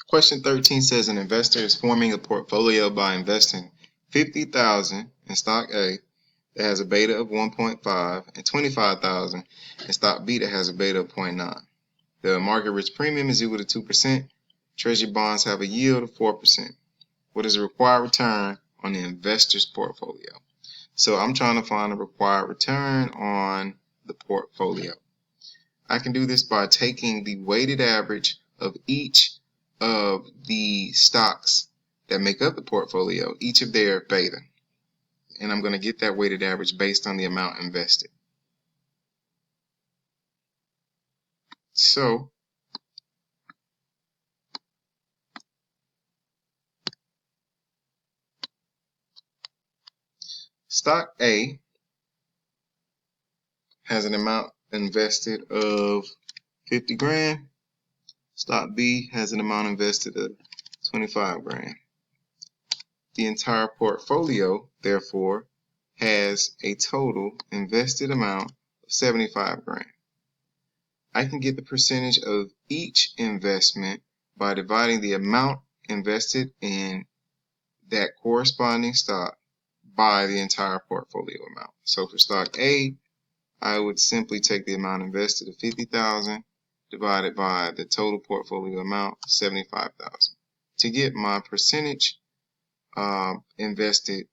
Question 13 says an investor is forming a portfolio by investing $50,000 in stock A that has a beta of 1.5 and $25,000 in stock B that has a beta of 0.9. The market risk premium is equal to 2%. Treasury bonds have a yield of 4%. What is the required return on the investor's portfolio? So I'm trying to find the required return on the portfolio. I can do this by taking the weighted average of each of the stocks that make up the portfolio, each of their beta. And I'm going to get that weighted average based on the amount invested. So stock A has an amount invested of 50 grand. Stock B has an amount invested of 25 grand. The entire portfolio, therefore, has a total invested amount of 75 grand. I can get the percentage of each investment by dividing the amount invested in that corresponding stock by the entire portfolio amount. So for stock A, I would simply take the amount invested of 50,000 divided by the total portfolio amount of 75,000 to get my percentage invested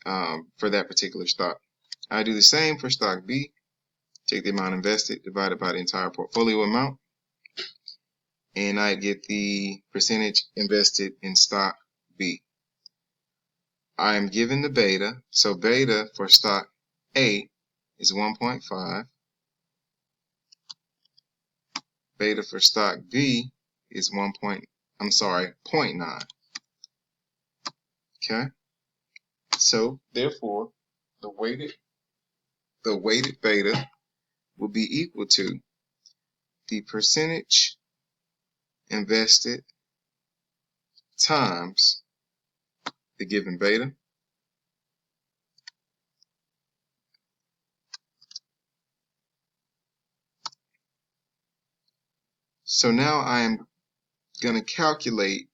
for that particular stock. I do the same for stock B. Take the amount invested divided by the entire portfolio amount, and I get the percentage invested in stock B. I am given the beta, so beta for stock A is 1.5. Beta for stock B is 0.9. Okay, so therefore the weighted beta will be equal to the percentage invested times the given beta So now I am going to calculate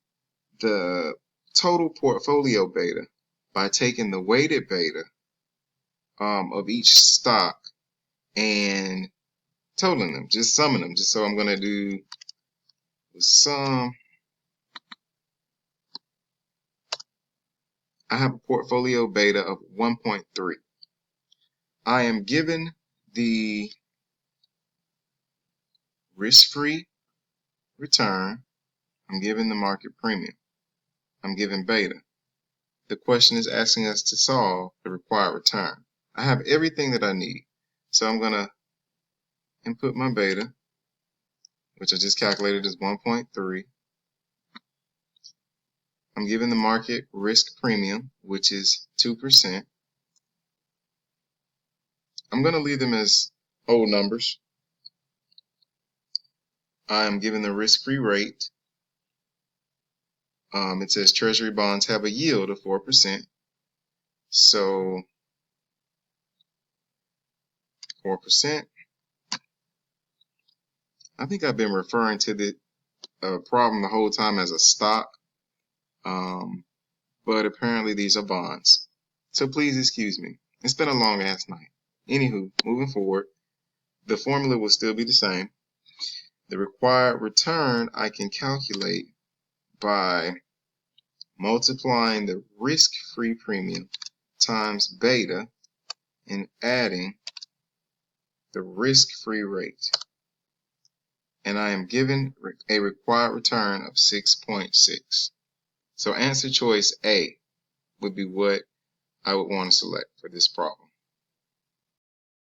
the total portfolio beta by taking the weighted beta of each stock and totaling them, just summing them. So I'm going to do the sum. I have a portfolio beta of 1.3. I am given the risk-free return. I'm given the market premium. I'm given beta. The question is asking us to solve the required return. I have everything that I need. So I'm going to input my beta, which I just calculated as 1.3. I'm given the market risk premium, which is 2%. I'm going to leave them as whole numbers. I am given the risk-free rate. It says treasury bonds have a yield of 4%. So 4%. I think I've been referring to the problem the whole time as a stock. But apparently these are bonds. So please excuse me. It's been a long ass night. Anywho, moving forward, the formula will still be the same. The required return I can calculate by multiplying the risk-free premium times beta and adding the risk-free rate. And I am given a required return of 6.6. So answer choice A would be what I would want to select for this problem.